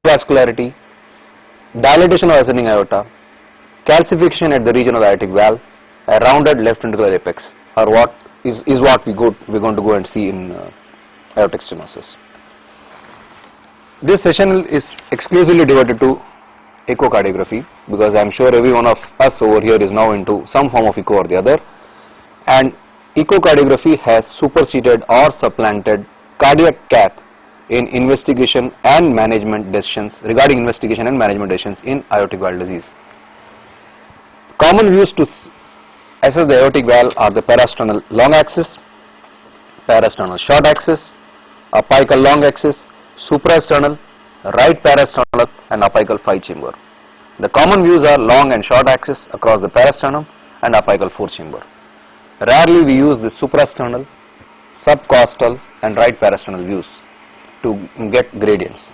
vascularity, dilatation of ascending aorta, calcification at the region of the aortic valve, a rounded left ventricular apex are what is what we're going to go and see in aortic stenosis. This session is exclusively devoted to echocardiography because I am sure every one of us over here is now into some form of echo or the other, and echocardiography has superseded or supplanted cardiac cath in investigation and management decisions regarding investigation and management decisions in aortic valve disease. Common views to assess the aortic valve are the parasternal long axis, parasternal short axis, apical long axis, suprasternal, right parasternal and apical 5 chamber. The common views are long and short axis across the parasternum and apical 4 chamber. Rarely we use the suprasternal, subcostal and right parasternal views to get gradients.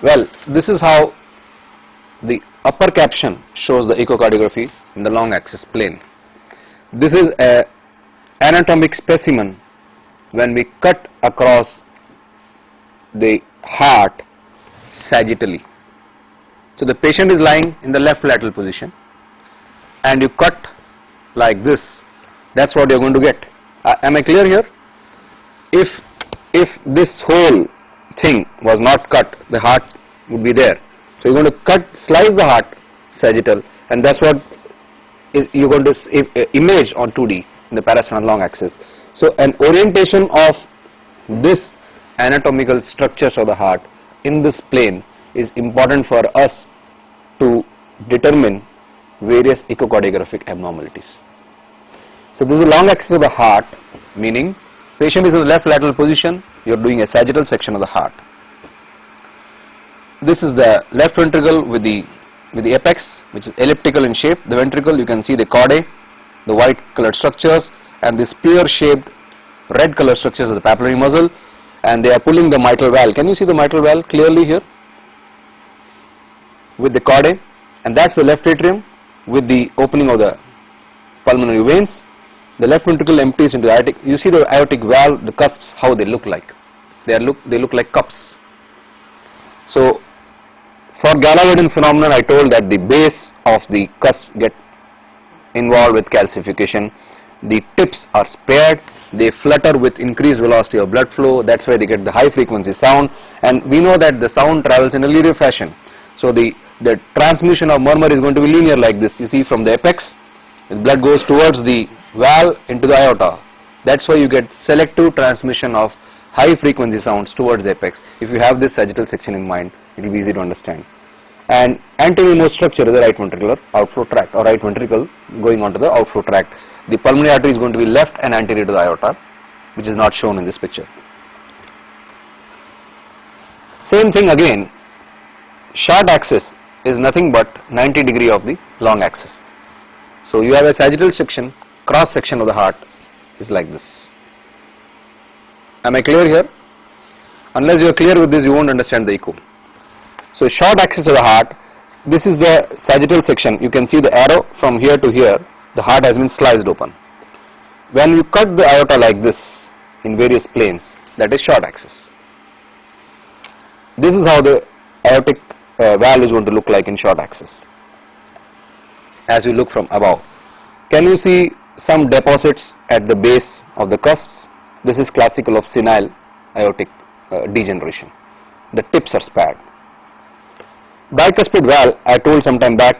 Well, this is how the upper caption shows the echocardiography in the long axis plane. This is an anatomic specimen when we cut across the heart sagittally. So the patient is lying in the left lateral position and you cut like this, that's what you are going to get. Am I clear here? If this whole thing was not cut, the heart would be there. So you are going to slice the heart sagittal, and that's what you are going to image on 2D in the parasternal long axis. So an orientation of this anatomical structures of the heart in this plane is important for us to determine various echocardiographic abnormalities. So this is the long axis of the heart, meaning patient is in the left lateral position, you are doing a sagittal section of the heart. This is the left ventricle with the apex, which is elliptical in shape. The ventricle, you can see the chordae, the white colored structures, and the spear shaped red colored structures of the papillary muscle, and they are pulling the mitral valve. Can you see the mitral valve clearly here with the chordae? And that's the left atrium with the opening of the pulmonary veins. The left ventricle empties into the aortic. You see the aortic valve, the cusps, how they look like. They look like cups. So for Gallagher phenomenon, I told that the base of the cusp get involved with calcification. The tips are spared. They flutter with increased velocity of blood flow. That's why they get the high frequency sound. And we know that the sound travels in a linear fashion. So the transmission of murmur is going to be linear like this. You see, from the apex, the blood goes towards the valve into the aorta. That's why you get selective transmission of high frequency sounds towards the apex. If you have this sagittal section in mind, it will be easy to understand. And anterior structure is the right ventricular outflow tract, or right ventricle going on to the outflow tract. The pulmonary artery is going to be left and anterior to the aorta, which is not shown in this picture. Same thing again, short axis is nothing but 90 degree of the long axis. So you have a sagittal section, cross section of the heart is like this. Am I clear here? Unless you are clear with this, you won't understand the echo. So short axis of the heart, this is the sagittal section. You can see the arrow from here to here, the heart has been sliced open. When you cut the aorta like this in various planes, that is short axis. This is how the aortic valve is going to look like in short axis as you look from above. Can you see some deposits at the base of the cusps? This is classical of senile aortic degeneration. The tips are spared. Bicuspid valve, I told some time back,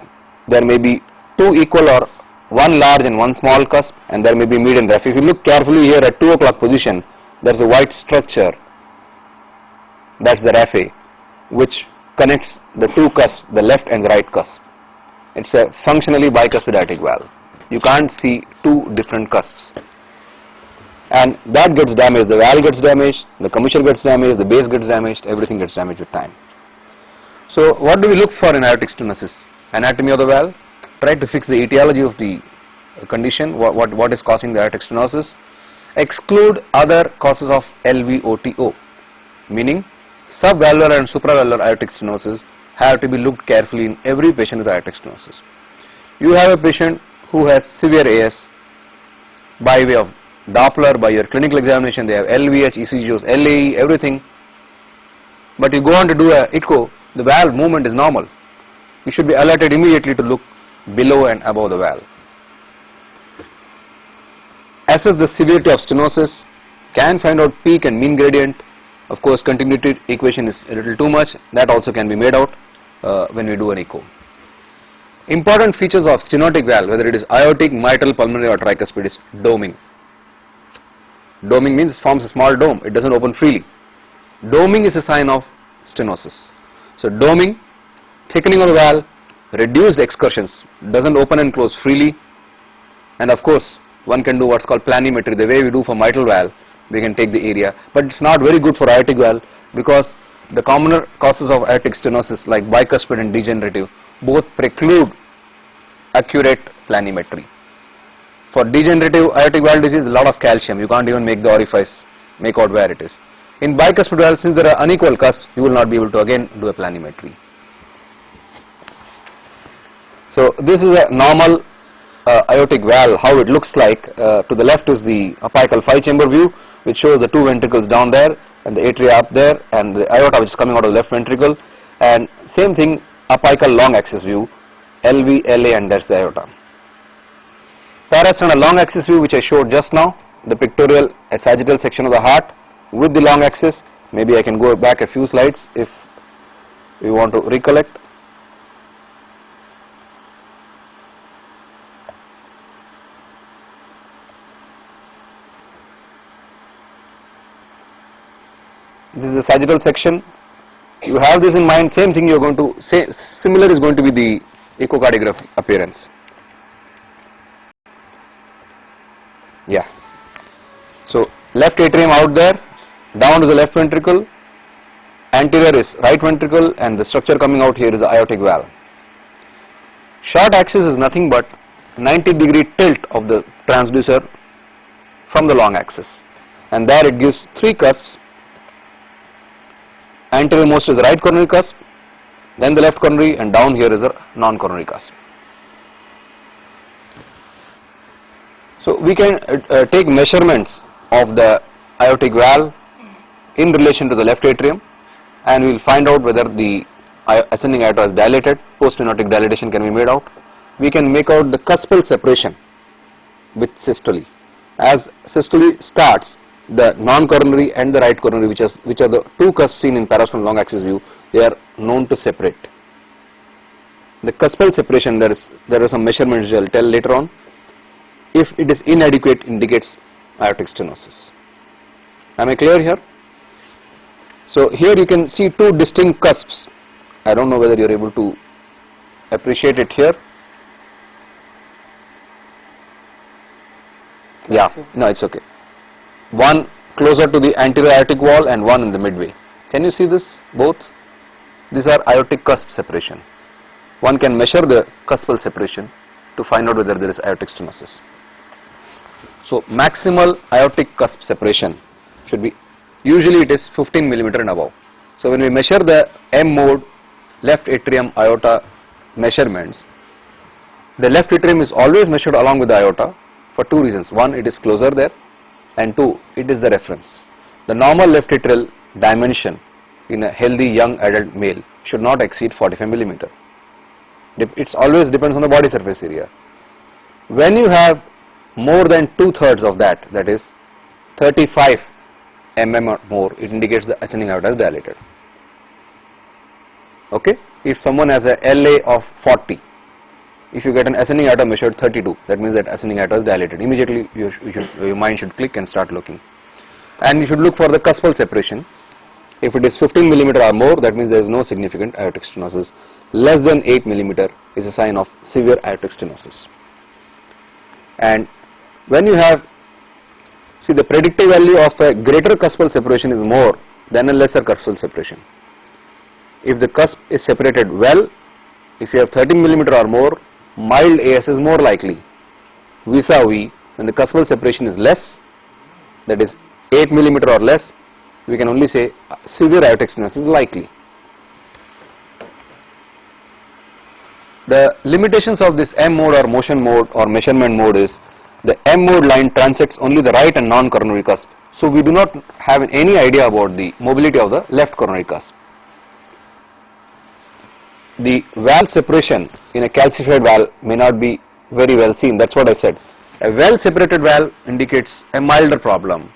there may be two equal or one large and one small cusp, and there may be median raphe. If you look carefully here at 2 o'clock position, there is a white structure, that's the raphe, which connects the two cusps, the left and the right cusp. It's a functionally bicuspid aortic valve. You can't see two different cusps. And that gets damaged, the valve gets damaged, the commissure gets damaged, the base gets damaged, everything gets damaged with time. So what do we look for in aortic stenosis? Anatomy of the valve, try to fix the etiology of the condition, what is causing the aortic stenosis, exclude other causes of LVOTO, meaning subvalvular and supravalvular aortic stenosis have to be looked carefully in every patient with aortic stenosis. You have a patient who has severe AS, by way of Doppler, by your clinical examination, they have LVH, ECGs, LAE, everything. but you go on to do a echo, the valve movement is normal. You should be alerted immediately to look below and above the valve. Assess the severity of stenosis, can find out peak and mean gradient. Of course, continuity equation is a little too much, that also can be made out when we do an echo. Important features of stenotic valve, whether it is aortic, mitral, pulmonary or tricuspid, is doming. Doming means it forms a small dome, it doesn't open freely. Doming is a sign of stenosis. So doming, thickening of the valve, reduced excursions, doesn't open and close freely, and of course one can do what's called planimetry, the way we do for mitral valve, we can take the area, but it's not very good for aortic valve because the commoner causes of aortic stenosis like bicuspid and degenerative both preclude accurate planimetry. For degenerative aortic valve disease, a lot of calcium, you can't even make the orifice, make out where it is. In bicuspid valve, since there are unequal cusps, you will not be able to again do a planimetry. So this is a normal aortic valve, how it looks like. To the left is the apical 5-chamber view, which shows the 2 ventricles down there and the atria up there and the aorta which is coming out of the left ventricle, and same thing apical long axis view, LV, LA, and that's the aorta. Parasternal long axis view which I showed just now, the pictorial sagittal section of the heart with the long axis. Maybe I can go back a few slides if you want to recollect. This is the sagittal section. You have this in mind, same thing you are going to say, similar is going to be the echocardiography appearance. Yeah. So left atrium out there, down to the left ventricle, anterior is right ventricle, and the structure coming out here is the aortic valve. Short axis is nothing but 90-degree tilt of the transducer from the long axis, and there it gives 3 cusps. Anterior most is the right coronary cusp, then the left coronary, and down here is the non-coronary cusp. So we can take measurements of the aortic valve in relation to the left atrium, and we will find out whether the ascending aorta is dilated. Post-stenotic dilatation can be made out. We can make out the cuspal separation with systole. As systole starts, the non-coronary and the right coronary, which are the 2 cusps seen in parasternal long axis view, they are known to separate. The cuspal separation, there are some measurements which I will tell later on. If it is inadequate, indicates aortic stenosis. Am I clear here? So here you can see 2 distinct cusps. I don't know whether you are able to appreciate it here. Yeah, no, it's okay. One closer to the anterior aortic wall and one in the midway. Can you see this? Both? These are aortic cusp separation. One can measure the cuspal separation to find out whether there is aortic stenosis. So maximal aortic cusp separation should be, usually it is 15 mm and above. So when we measure the M mode left atrium aorta measurements, the left atrium is always measured along with the aorta for 2 reasons. One, it is closer there, and 2, it is the reference. The normal left atrial dimension in a healthy young adult male should not exceed 45 mm. It always depends on the body surface area. When you have more than 2/3 of that, that is 35 mm or more, it indicates the ascending aorta is dilated. Okay? If someone has a LA of 40, if you get an ascending aorta measured 32, that means that ascending aorta is dilated. Immediately your mind should click and start looking. And you should look for the cuspal separation. If it is 15 mm or more, that means there is no significant aortic stenosis. Less than 8 mm is a sign of severe aortic stenosis. And when you have, see, the predictive value of a greater cuspal separation is more than a lesser cuspal separation. If the cusp is separated well, if you have 13 mm or more, mild AS is more likely. Vis-a-vis, when the cuspal separation is less, that is 8 mm or less, we can only say severe aortic stenosis is likely. The limitations of this M mode or motion mode or measurement mode is the M mode line transects only the right and non-coronary cusp. So we do not have any idea about the mobility of the left coronary cusp. the valve separation in a calcified valve may not be very well seen. That's what I said. A well separated valve indicates a milder problem.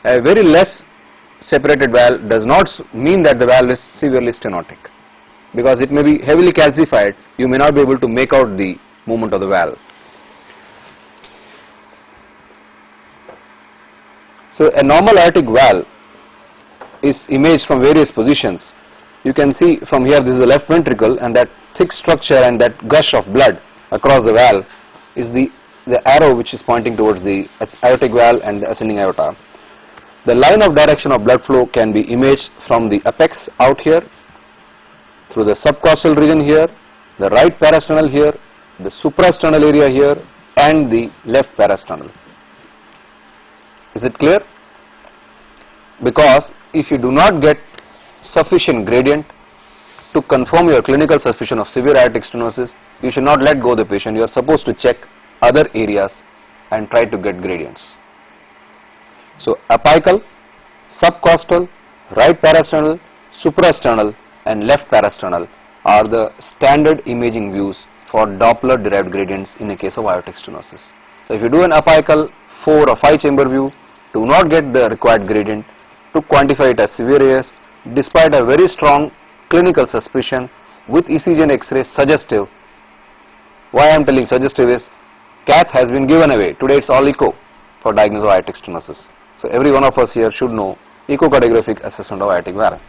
A very less separated valve does not mean that the valve is severely stenotic, because it may be heavily calcified. You may not be able to make out the movement of the valve. So a normal aortic valve is imaged from various positions. You can see from here, this is the left ventricle, and that thick structure and that gush of blood across the valve is the arrow which is pointing towards the aortic valve and the ascending aorta. The line of direction of blood flow can be imaged from the apex out here, through the subcostal region here, the right parasternal here, the suprasternal area here, and the left parasternal. Is it clear? Because if you do not get sufficient gradient to confirm your clinical suspicion of severe aortic stenosis, you should not let go of the patient. You are supposed to check other areas and try to get gradients. So apical, subcostal, right parasternal, suprasternal and left parasternal are the standard imaging views for Doppler derived gradients in the case of aortic stenosis. So if you do an apical 4 or 5 chamber view, do not get the required gradient to quantify it as severe AS, despite a very strong clinical suspicion with ECG and X-ray suggestive. Why I am telling suggestive is cath has been given away. Today it's all echo for diagnosis of aortic stenosis. So every one of us here should know echocardiographic assessment of aortic valve.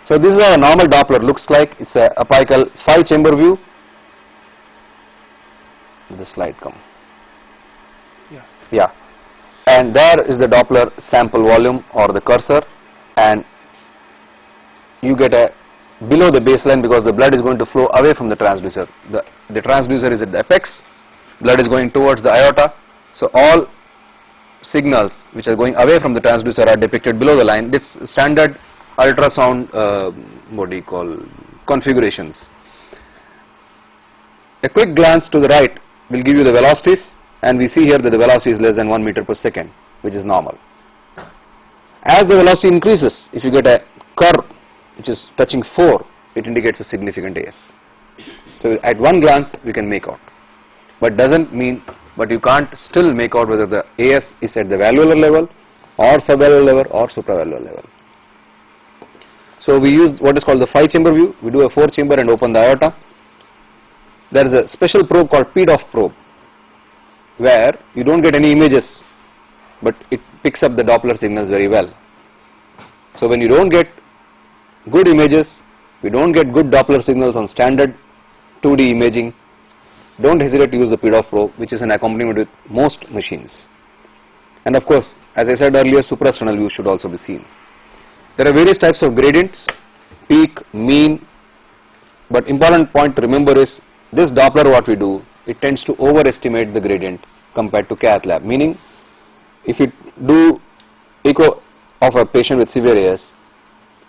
So this is how a normal Doppler looks like. It's a apical 5 chamber view. The slide come. Yeah. And there is the Doppler sample volume or the cursor, and you get a below the baseline because the blood is going to flow away from the transducer. The transducer is at the apex, blood is going towards the aorta. So all signals which are going away from the transducer are depicted below the line. This standard ultrasound configurations. A quick glance to the right will give you the velocities, and we see here that the velocity is less than 1 meter per second, which is normal. As the velocity increases, if you get a curve which is touching 4, it indicates a significant AS. So at one glance we can make out, but you can't still make out whether the AS is at the valvular level or subvalvular level or supravalvular level. So we use what is called the 5 chamber view. We do a 4 chamber and open the aorta. There is a special probe called PDOF probe, where you don't get any images, but it picks up the Doppler signals very well. So when you don't get good images, we don't get good Doppler signals on standard 2D imaging, don't hesitate to use the PDOF probe, which is an accompaniment with most machines. And of course, as I said earlier, suprasternal view should also be seen. There are various types of gradients, peak, mean, but important point to remember is this Doppler what we do, it tends to overestimate the gradient compared to cath lab. Meaning, if you do echo of a patient with severe AS,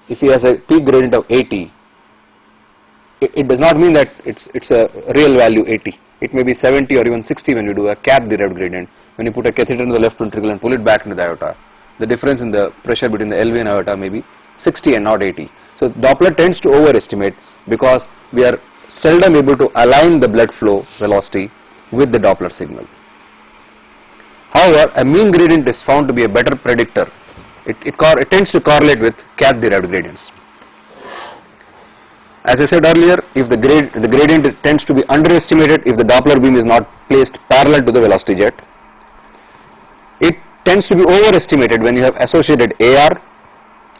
if he has a peak gradient of 80, it does not mean that it's a real value 80. It may be 70 or even 60 when you do a cath derived gradient. When you put a catheter in the left ventricle and pull it back into the aorta, the difference in the pressure between the LV and aorta may be 60 and not 80. So Doppler tends to overestimate because we are seldom able to align the blood flow velocity with the Doppler signal. However, a mean gradient is found to be a better predictor. It tends to correlate with cath derived gradients. As I said earlier, if the gradient tends to be underestimated if the Doppler beam is not placed parallel to the velocity jet. It tends to be overestimated when you have associated AR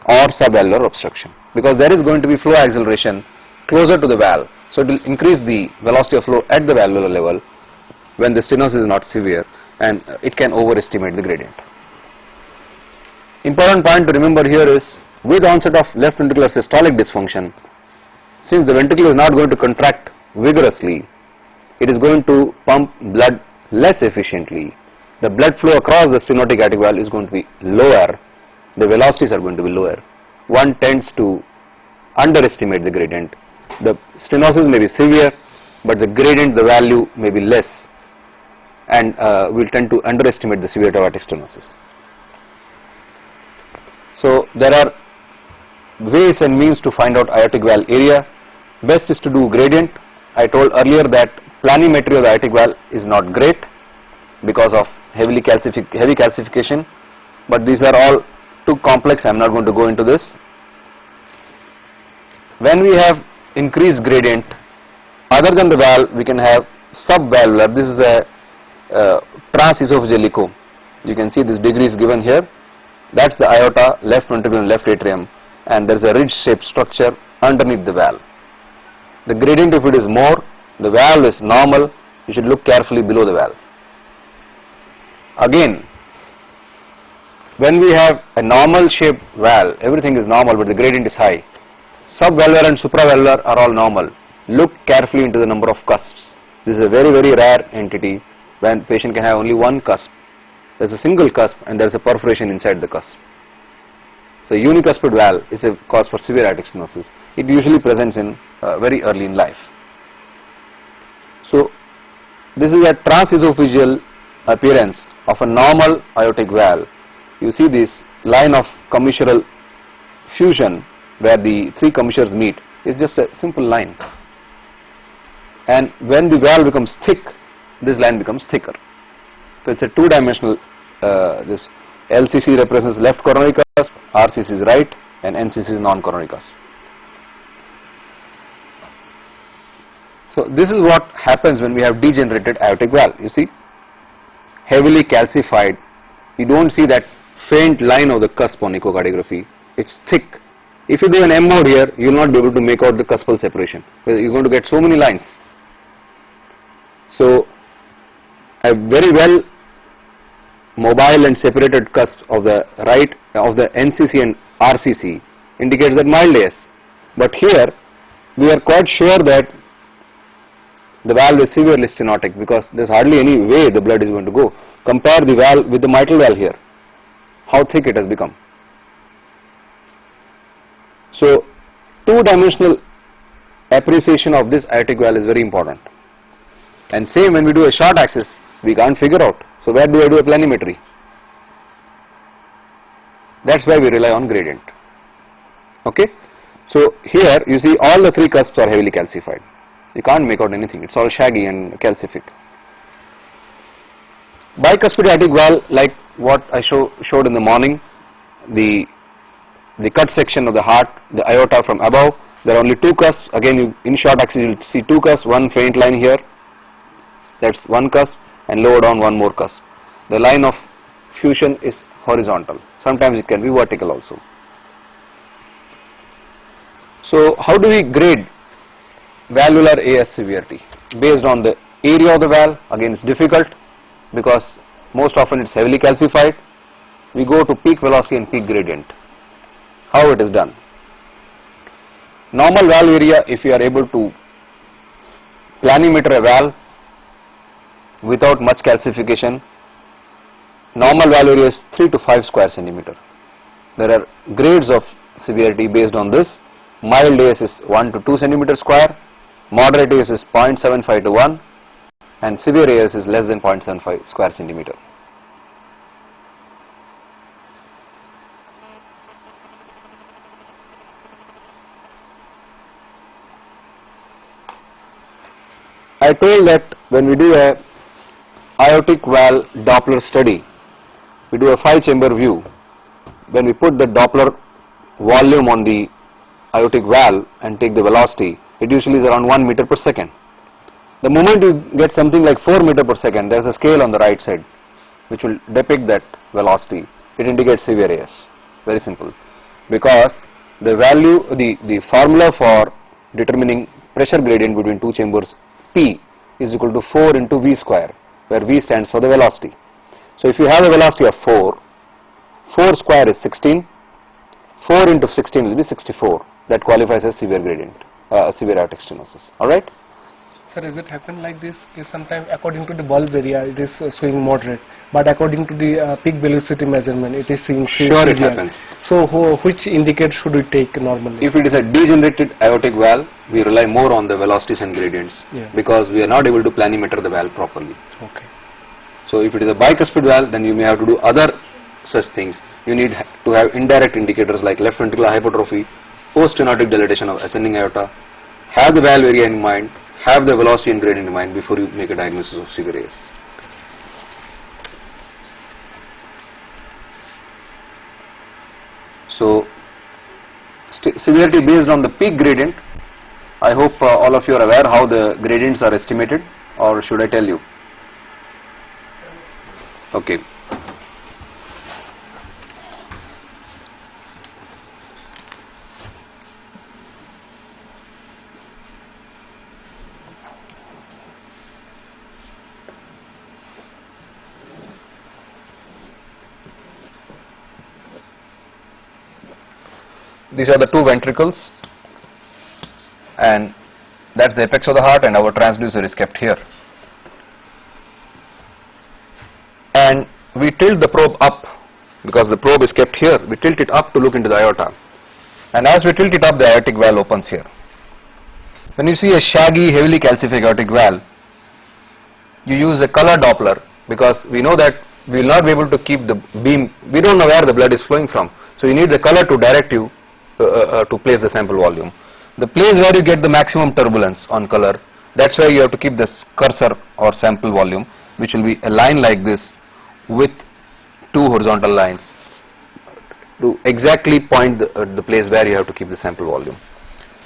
or subvalvular obstruction, because there is going to be flow acceleration closer to the valve. So it will increase the velocity of flow at the valvular level when the stenosis is not severe, and it can overestimate the gradient. Important point to remember here is, with onset of left ventricular systolic dysfunction, since the ventricle is not going to contract vigorously, it is going to pump blood less efficiently. The blood flow across the stenotic aortic valve is going to be lower, the velocities are going to be lower. One tends to underestimate the gradient. The stenosis may be severe, but the gradient, the value may be less, and we will tend to underestimate the severity of aortic stenosis. So there are ways and means to find out aortic valve area. best is to do gradient. I told earlier that planimetry of the aortic valve is not great because of heavy calcification, but these are all too complex. I am not going to go into this. When we have increased gradient, other than the valve, we can have subvalvular. This is a transesophageal echo. You can see this degree is given here. That's the aorta, left ventricle and left atrium, and there is a ridge-shaped structure underneath the valve. The gradient, if it is more, the valve is normal, you should look carefully below the valve. Again, when we have a normal shaped valve, everything is normal but the gradient is high. Subvalvular and supravalvular are all normal. Look carefully into the number of cusps. This is a very, very rare entity when patient can have only one cusp. There is a single cusp and there is a perforation inside the cusp. So unicuspid valve is a cause for severe aortic stenosis. It usually presents in very early in life. So this is a transesophageal appearance of a normal aortic valve. You see this line of commissural fusion where the three commissures meet is just a simple line. And when the valve becomes thick, this line becomes thicker. So it's a two-dimensional. This LCC represents left coronary cusp, RCC is right, and NCC is non-coronary cusp. So this is what happens when we have degenerated aortic valve. You see, heavily calcified. You don't see that faint line of the cusp on echocardiography. It's thick. If you do an M mode here, you will not be able to make out the cuspal separation. You're going to get so many lines. So a very well mobile and separated cusp of the right of the NCC and RCC indicates that mild AS. But here we are quite sure that the valve is severely stenotic because there is hardly any way the blood is going to go. Compare the valve with the mitral valve here, how thick it has become. So two-dimensional appreciation of this aortic valve is very important. And same when we do a short axis, we can't figure out. So where do I do a planimetry? That's why we rely on gradient. Okay. So here you see all the three cusps are heavily calcified. You can't make out anything. It's all shaggy and calcific. Bicuspid aortic valve, like what I showed in the morning, the cut section of the heart, the aorta from above, there are only two cusps. Again, in short axis you will see two cusps, one faint line here, that's one cusp, and lower down one more cusp. The line of fusion is horizontal. Sometimes it can be vertical also. So how do we grade valvular AS severity? Based on the area of the valve. Again, it's difficult because most often it's heavily calcified. We go to peak velocity and peak gradient. How it is done? Normal valve area, if you are able to planimeter a valve without much calcification, normal valve area is 3 to 5 square centimeter. There are grades of severity based on this. Mild AS is 1 to 2 centimeter square, moderate AS is 0.75 to 1, and severe AS is less than 0.75 square centimeter. I told that when we do a aortic valve Doppler study, we do a 5-chamber view. When we put the Doppler volume on the aortic valve and take the velocity, it usually is around 1 meter per second. The moment you get something like 4 meter per second, there is a scale on the right side which will depict that velocity. It indicates severe AS. Very simple. Because the value, the formula for determining pressure gradient between two chambers P is equal to 4 into V square, where V stands for the velocity. So if you have a velocity of 4 square is 16, 4 into 16 will be 64. That qualifies as severe gradient, severe aortic stenosis. Alright? Sir, is it happen like this? Sometimes according to the bulb area it is showing moderate, but according to the peak velocity measurement it is seeing severe. Sure, it happens. So which indicator should we take normally? If it is a degenerated aortic valve, we rely more on the velocities and gradients, because we are not able to planimeter the valve properly. Okay. So if it is a bicuspid valve, then you may have to do other such things. You need to have indirect indicators like left ventricular hypertrophy, post-stenotic dilatation of ascending aorta, have the valve area in mind, have the velocity and gradient in mind before you make a diagnosis of severe AS. So, severity based on the peak gradient. I hope all of you are aware how the gradients are estimated, or should I tell you? Okay. These are the two ventricles, and that's the apex of the heart, and our transducer is kept here. And we tilt the probe up, because the probe is kept here. We tilt it up to look into the aorta, and as we tilt it up, the aortic valve opens here. When you see a shaggy, heavily calcified aortic valve, you use a color Doppler, because we know that we will not be able to keep the beam. We don't know where the blood is flowing from, so you need the color to direct you to place the sample volume. The place where you get the maximum turbulence on color, that's where you have to keep this cursor or sample volume, which will be a line like this with two horizontal lines to exactly point the place where you have to keep the sample volume.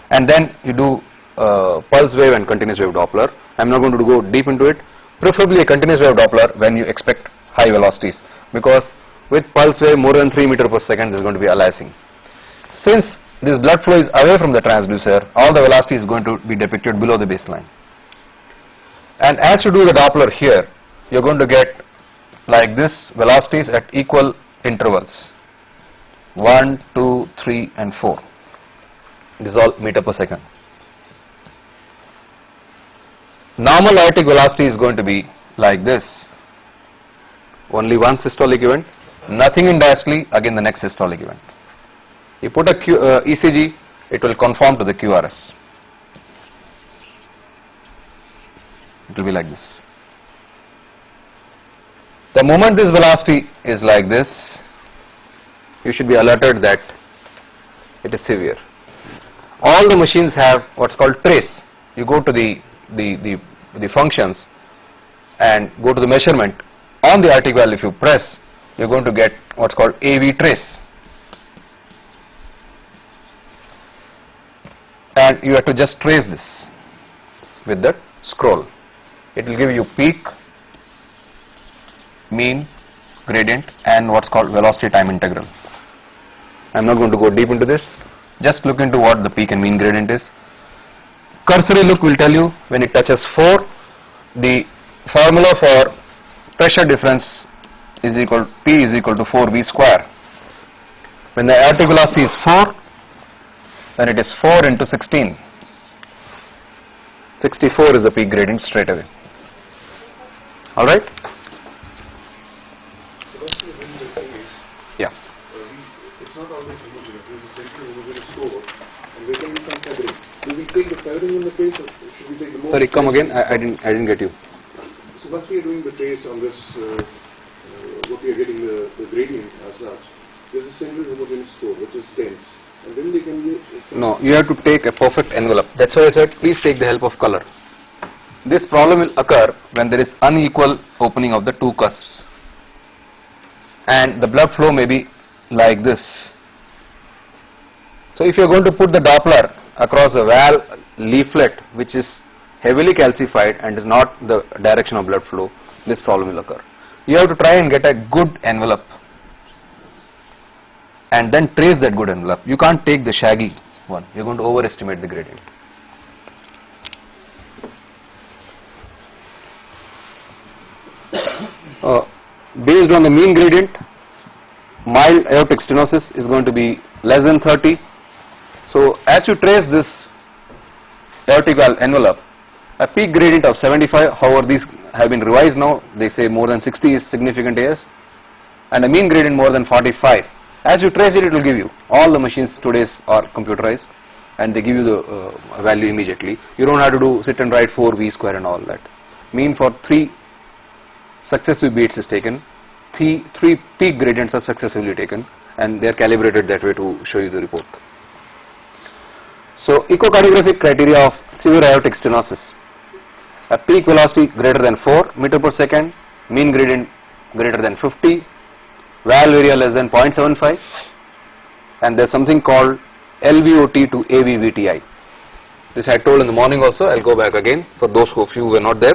And then you do pulse wave and continuous wave Doppler. I'm not going to go deep into it. Preferably a continuous wave Doppler when you expect high velocities, because with pulse wave more than 3 meters per second there is going to be aliasing. Since this blood flow is away from the transducer, all the velocity is going to be depicted below the baseline. And as you do the Doppler here, you're going to get like this velocities at equal intervals, 1, 2, 3 and 4. This is all meter per second. Normal aortic velocity is going to be like this, only one systolic event, nothing in diastole, again the next systolic event. You put a ECG, it will conform to the QRS. It will be like this. The moment this velocity is like this, you should be alerted that it is severe. All the machines have what's called trace. You go to the functions and go to the measurement. On the aortic valve, if you press, you're going to get what's called AV trace. And you have to just trace this with that scroll. It will give you peak, mean, gradient and what's called velocity time integral. I'm not going to go deep into this. Just look into what the peak and mean gradient is. Cursory look will tell you when it touches 4, the formula for pressure difference is equal, P is equal to 4V square. When the aortic velocity is 4, then it is 4 into 16. 64 is the peak gradient straight away. Alright? Yeah. It's not always homogeneous. There's a central homogeneous core, and there can be some feathering. Do we take the feathering in the face, or should we take the more? Sorry, come again. I didn't get you. So once we are doing the trace on this, what we are getting the gradient as such, there's a central homogeneous core which is dense. And then they can be... No, you have to take a perfect envelope. That's why I said please take the help of color. This problem will occur when there is unequal opening of the two cusps. And the blood flow may be like this. So if you are going to put the Doppler across the valve leaflet, which is heavily calcified and is not the direction of blood flow, this problem will occur. You have to try and get a good envelope and then trace that good envelope. You can't take the shaggy one. You're going to overestimate the gradient. Based on the mean gradient, mild aortic stenosis is going to be less than 30. So as you trace this aortic valve envelope, a peak gradient of 75, however these have been revised now, they say more than 60 is significant AS, and a mean gradient more than 45. As you trace it, it will give you. All the machines today are computerized and they give you the value immediately. You don't have to sit and write 4V square and all that. Mean for 3 successive beats is taken, 3 peak gradients are successively taken, and they are calibrated that way to show you the report. So echocardiographic criteria of severe aortic stenosis: a peak velocity greater than 4 meter per second, mean gradient greater than 50, valve area less than 0.75, and there's something called LVOT to AVVTI. This I told in the morning also. I'll go back again for those of you who were not there.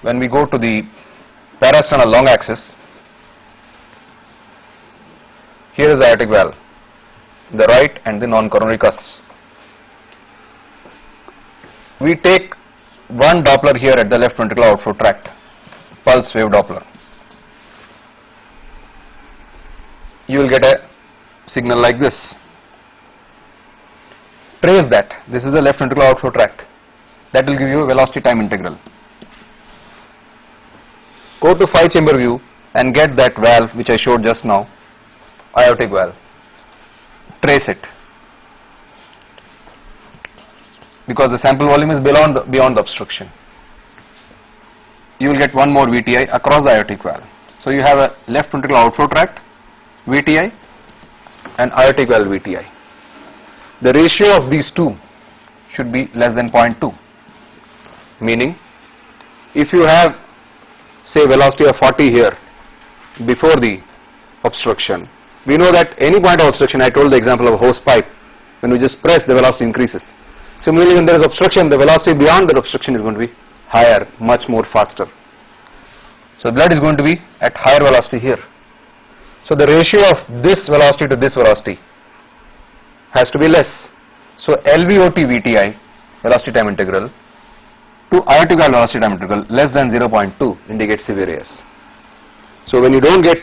When we go to the parasternal long axis, here is the aortic valve, the right and the non-coronary cusps. We take one Doppler here at the left ventricular outflow tract, pulse wave Doppler. You will get a signal like this. Trace that. This is the left ventricular outflow tract. That will give you a velocity time integral. Go to 5-chamber view and get that valve which I showed just now, aortic valve. Trace it, because the sample volume is beyond the obstruction. You will get one more VTI across the aortic valve. So you have a left ventricular outflow tract VTI and aortic valve VTI. The ratio of these two should be less than 0.2, meaning if you have, say, velocity of 40 here before the obstruction, we know that any point of obstruction, I told the example of a hose pipe, when we just press, the velocity increases. Similarly, when there is obstruction, the velocity beyond that obstruction is going to be higher, much more faster. So blood is going to be at higher velocity here. So the ratio of this velocity to this velocity has to be less. So LVOT VTI, velocity time integral, to aortic valve velocity time integral less than 0.2 indicates severe AS. So when you don't get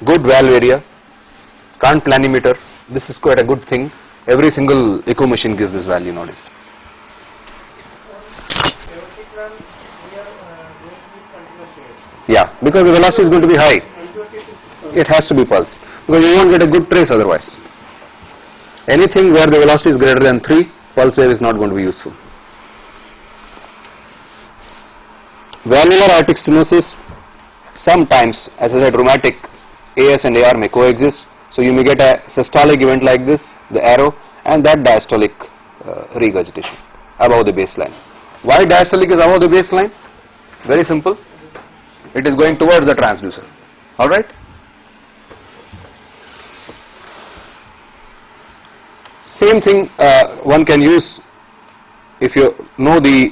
good valve area, can't planimeter, this is quite a good thing. Every single echo machine gives this value nowadays. Yeah, because the velocity is going to be high. It has to be pulse, because you won't get a good trace otherwise. Anything where the velocity is greater than 3, pulse wave is not going to be useful. Valvular aortic stenosis, sometimes, as I said, rheumatic AS and AR may coexist. So you may get a systolic event like this, the arrow, and that diastolic regurgitation above the baseline. Why diastolic is above the baseline? Very simple. It is going towards the transducer. Alright? Same thing one can use if you know the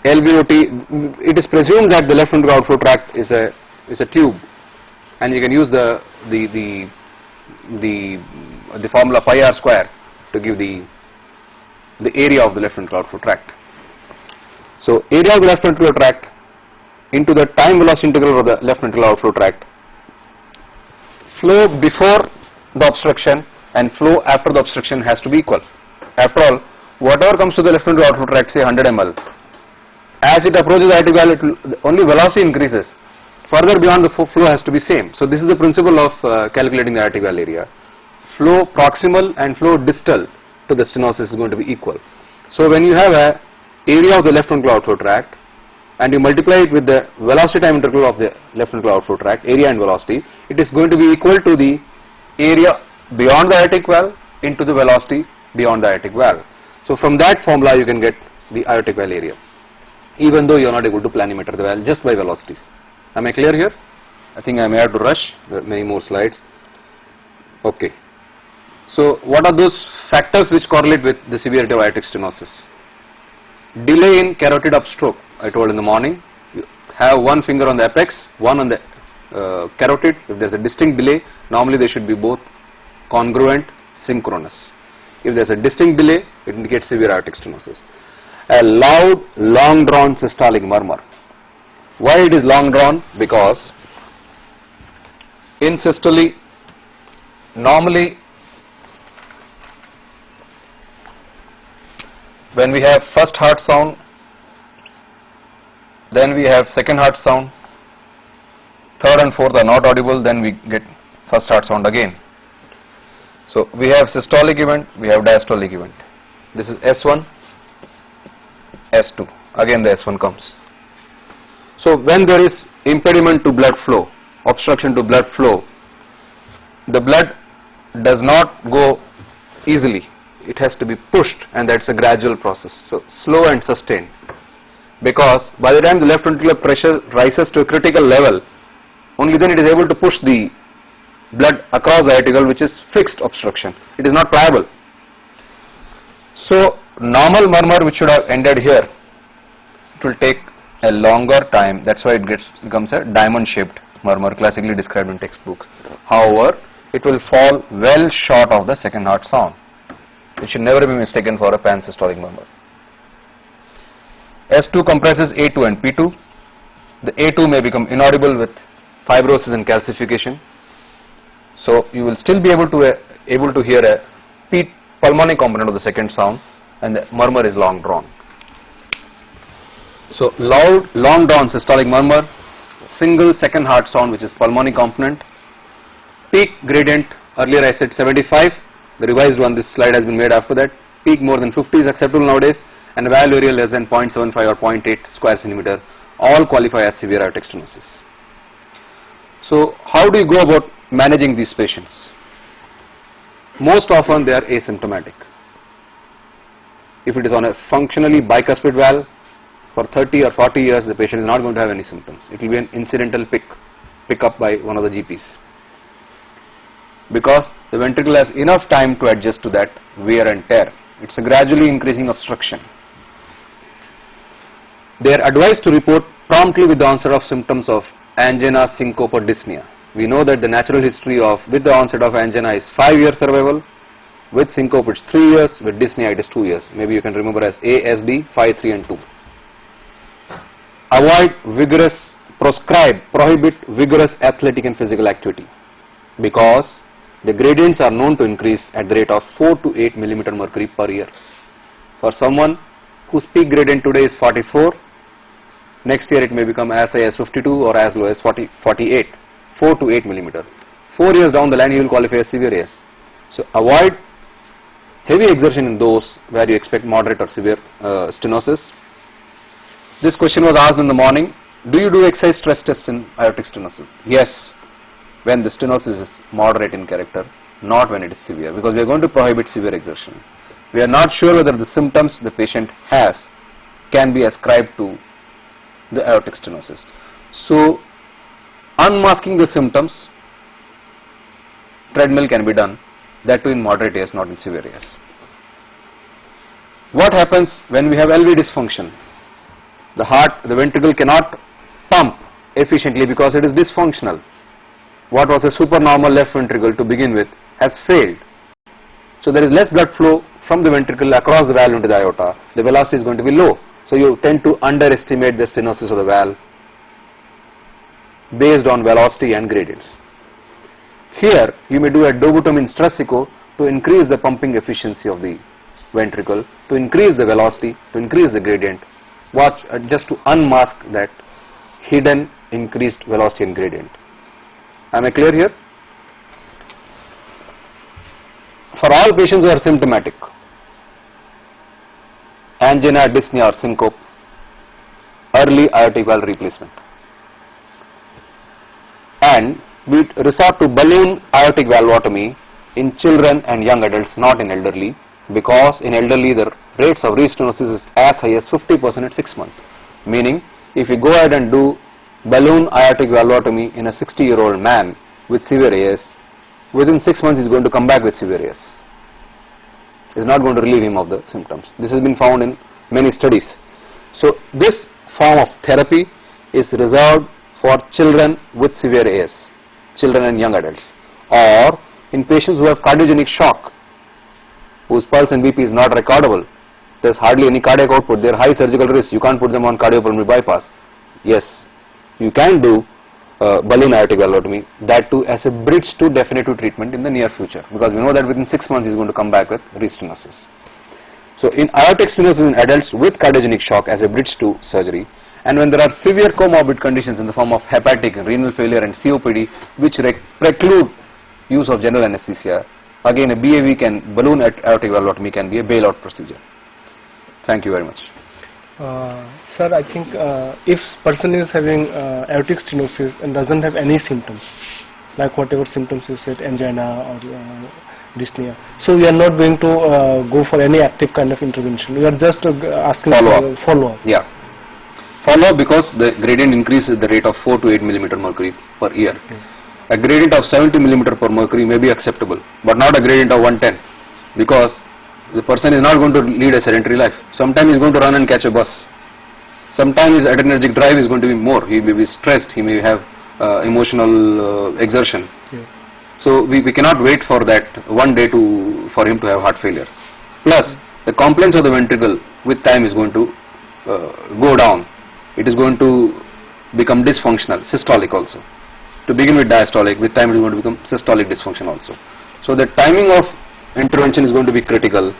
LVOT. It is presumed that the left ventricular outflow tract is a tube, and you can use the formula pi r square to give the area of the left ventricular outflow tract. So area of the left ventricular tract into the time velocity integral of the left ventricular outflow tract, flow before the obstruction and flow after the obstruction has to be equal. After all, whatever comes to the left ventricular outflow tract, say 100 ml, as it approaches the aortic valve, only velocity increases. Further beyond the flow has to be same. So this is the principle of calculating the aortic valve area. Flow proximal and flow distal to the stenosis is going to be equal. So when you have a area of the left ventricular outflow tract and you multiply it with the velocity time integral of the left ventricular outflow tract, area and velocity, it is going to be equal to the area beyond the aortic valve into the velocity beyond the aortic valve. So from that formula you can get the aortic valve area, even though you are not able to planimeter the valve just by velocities. Am I clear here? I think I may have to rush. There are many more slides. Okay. So what are those factors which correlate with the severity of aortic stenosis? Delay in carotid upstroke. I told in the morning, you have one finger on the apex, one on the carotid. If there is a distinct delay, normally they should be both congruent, synchronous. If there is a distinct delay, it indicates severe aortic stenosis. A loud, long drawn systolic murmur. Why it is long drawn? Because in systole, normally when we have first heart sound, then we have second heart sound, third and fourth are not audible, then we get first heart sound again. So we have systolic event, we have diastolic event. This is S1, S2. Again the S1 comes. So when there is impediment to blood flow, obstruction to blood flow, the blood does not go easily. It has to be pushed, and that's a gradual process. So slow and sustained. Because by the time the left ventricular pressure rises to a critical level, only then it is able to push the blood across the aortic, which is fixed obstruction. It is not pliable. So normal murmur, which should have ended here, it will take a longer time. That's why it becomes a diamond shaped murmur, classically described in textbooks. However, it will fall well short of the second heart sound. It should never be mistaken for a pansystolic murmur. S2 compresses A2 and P2. The A2 may become inaudible with fibrosis and calcification. So you will still be able to hear a pulmonic component of the second sound, and the murmur is long drawn. So loud, long drawn systolic murmur, single second heart sound, which is pulmonic component. Peak gradient, earlier I said 75, the revised one, this slide has been made after that. Peak more than 50 is acceptable nowadays, and valve area less than 0.75 or 0.8 square centimeter all qualify as severe aortic stenosis. So how do you go about managing these patients? Most often they are asymptomatic. If it is on a functionally bicuspid valve, for 30 or 40 years the patient is not going to have any symptoms. It will be an incidental pick up by one of the GPs, because the ventricle has enough time to adjust to that wear and tear. It's a gradually increasing obstruction. They are advised to report promptly with the onset of symptoms of angina, syncope or dyspnea. We know that the natural history with the onset of angina is 5-year survival, with syncope it's 3 years, with dyspnea it is 2 years. Maybe you can remember as ASD 5, 3 and 2. Prohibit vigorous athletic and physical activity, because the gradients are known to increase at the rate of 4 to 8 millimeter mercury per year. For someone whose peak gradient today is 44, next year it may become as high as 52 or as low as 48, 4 to 8 millimeter. 4 years down the line, you will qualify as severe AS. So avoid heavy exertion in those where you expect moderate or severe stenosis. This question was asked in the morning. Do you do exercise stress test in aortic stenosis? Yes, when the stenosis is moderate in character, not when it is severe, because we are going to prohibit severe exertion. We are not sure whether the symptoms the patient has can be ascribed to the aortic stenosis. So unmasking the symptoms, treadmill can be done, that too in moderate AS, not in severe AS. What happens when we have LV dysfunction? The ventricle cannot pump efficiently because it is dysfunctional. What was a supernormal left ventricle to begin with has failed. So there is less blood flow from the ventricle across the valve into the aorta. The velocity is going to be low. So you tend to underestimate the stenosis of the valve based on velocity and gradients. Here you may do a dobutamine stress echo to increase the pumping efficiency of the ventricle, to increase the velocity, to increase the gradient. Watch just to unmask that hidden increased velocity and gradient. Am I clear here? For all patients who are symptomatic, angina, dyspnea or syncope, early aortic valve replacement, and we resort to balloon aortic valvotomy in children and young adults, not in elderly, because in elderly the rates of restenosis is as high as 50% at 6 months. Meaning, if you go ahead and do balloon aortic valvotomy in a 60-year-old man with severe AS, within 6 months he is going to come back with severe AS. It is not going to relieve him of the symptoms. This has been found in many studies. So this form of therapy is reserved for children with severe AS, children and young adults, or in patients who have cardiogenic shock, whose pulse and BP is not recordable. There is hardly any cardiac output. They are high surgical risk. You can't put them on cardiopulmonary bypass. Yes, you can do balloon aortic valvotomy, that too as a bridge to definitive treatment in the near future, because we know that within 6 months he is going to come back with restenosis. So in aortic stenosis in adults with cardiogenic shock as a bridge to surgery, and when there are severe comorbid conditions in the form of hepatic, renal failure and COPD which preclude use of general anesthesia, again a BAV balloon aortic valvotomy can be a bailout procedure. Thank you very much. Sir, I think if person is having aortic stenosis and doesn't have any symptoms, like whatever symptoms you said, angina or dyspnea, so we are not going to go for any active kind of intervention. We are just asking for follow-up. Yeah. Follow-up, because the gradient increases the rate of 4 to 8 millimeter mercury per year. A gradient of 70 millimeter per mercury may be acceptable, but not a gradient of 110, because the person is not going to lead a sedentary life. Sometimes he is going to run and catch a bus. Sometimes his adrenergic drive is going to be more. He may be stressed. He may have emotional exertion. Yeah. So we cannot wait for that one day for him to have heart failure. Plus, the compliance of the ventricle with time is going to go down. It is going to become dysfunctional, systolic also. To begin with diastolic, with time it is going to become systolic dysfunction also. So the timing of intervention is going to be critical.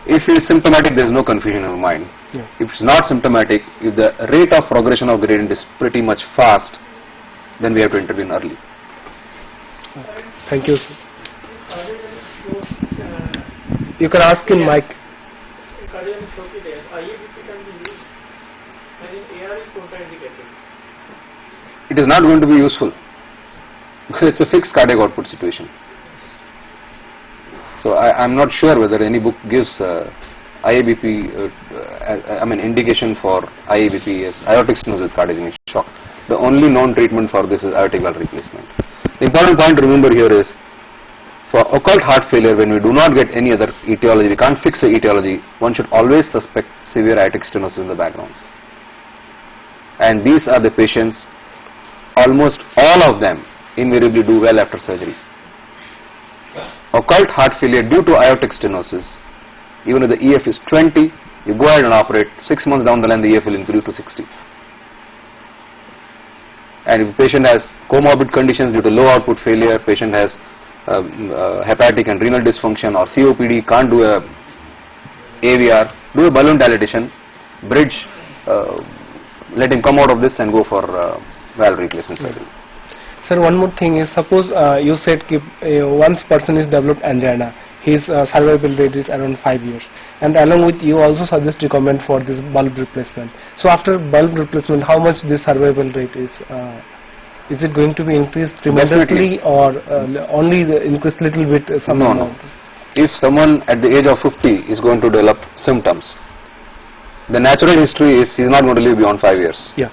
If he is symptomatic, there is no confusion in our mind. Yeah. If it's not symptomatic, if the rate of progression of gradient is pretty much fast, then we have to intervene early. Thank you, sir. You can ask in mic. It is not going to be useful because it's a fixed cardiac output situation. So I am not sure whether any book gives IABP, indication for IABP as aortic stenosis cardiogenic shock. The only known treatment for this is aortic valve replacement. The important point to remember here is, for occult heart failure, when we do not get any other etiology, we can't fix the etiology, one should always suspect severe aortic stenosis in the background. And these are the patients, almost all of them invariably do well after surgery. Occult heart failure due to aortic stenosis, even if the EF is 20, you go ahead and operate, 6 months down the line the EF will improve to 60. And if the patient has comorbid conditions due to low output failure, patient has hepatic and renal dysfunction or COPD, can't do a AVR, do a balloon dilatation, bridge, let him come out of this and go for valve replacement surgery. Sir, one more thing is, suppose you said once person is developed angina, his survival rate is around 5 years, and along with you also suggest recommend for this bulb replacement. So after bulb replacement, how much this survival rate is? Is it going to be increased tremendously? Definitely. Or only increase little bit? No. If someone at the age of 50 is going to develop symptoms, the natural history is he is not going to live beyond 5 years. Yeah.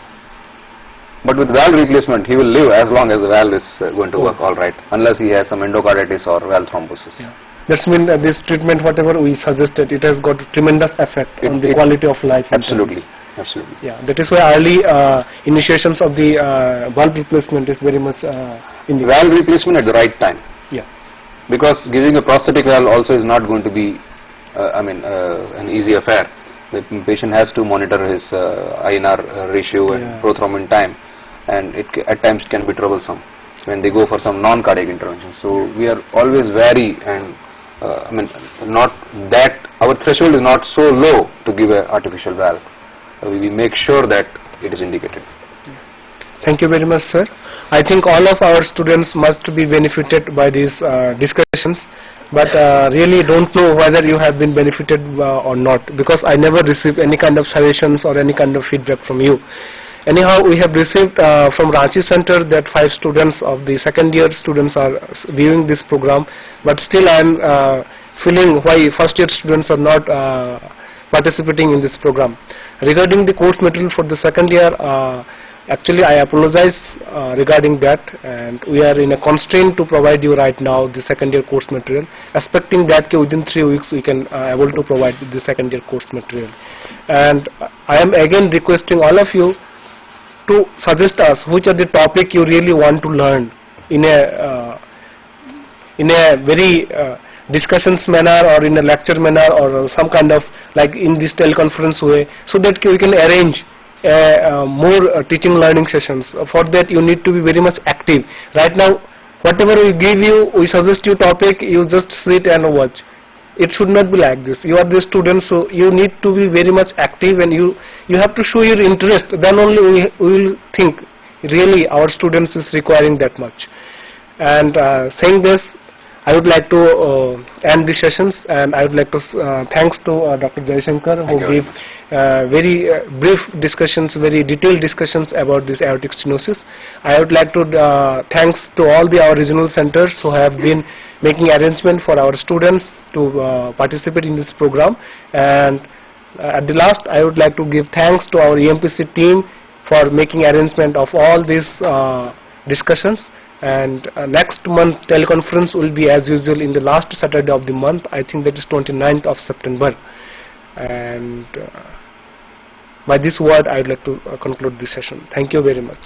But with valve replacement, he will live as long as the valve is going to work all right, unless he has some endocarditis or valve thrombosis. Yeah. That means that this treatment, whatever we suggested, it has got a tremendous effect on the quality of life. Absolutely. Absolutely. Yeah, that is why early initiations of the valve replacement is very much indicated. Valve replacement at the right time. Yeah. Because giving a prosthetic valve also is not going to be, an easy affair. The patient has to monitor his INR ratio and prothrombin time, and at times it can be troublesome when they go for some non-cardiac intervention. So we are always wary, and not that our threshold is not so low to give an artificial valve. We make sure that it is indicated. Thank you very much, sir. I think all of our students must be benefited by these discussions, but really don't know whether you have been benefited or not, because I never received any kind of suggestions or any kind of feedback from you. Anyhow, we have received from Ranchi Center that 5 students of the second year students are viewing this program, but still I am feeling why first year students are not participating in this program. Regarding the course material for the second year, actually I apologize regarding that, and we are in a constraint to provide you right now the second year course material, expecting that within 3 weeks we can able to provide the second year course material. And I am again requesting all of you to suggest us which are the topic you really want to learn in a very discussions manner or in a lecture manner or some kind of like in this teleconference way, so that we can arrange more teaching learning sessions. For that you need to be very much active. Right now whatever we give you, we suggest you topic, you just sit and watch. It should not be like this. You are the student, so you need to be very much active, and you have to show your interest. Then only we will think really our students is requiring that much. And saying this, I would like to end the sessions, and I would like to thanks to Dr. Jaishankar, who gave very brief discussions, very detailed discussions about this aortic stenosis. I would like to thanks to all our regional centers who have been making arrangement for our students to participate in this program. And at the last, I would like to give thanks to our EMPC team for making arrangement of all these discussions. And next month teleconference will be as usual in the last Saturday of the month. I think that is 29th of September. And by this word I would like to conclude this session. Thank you very much.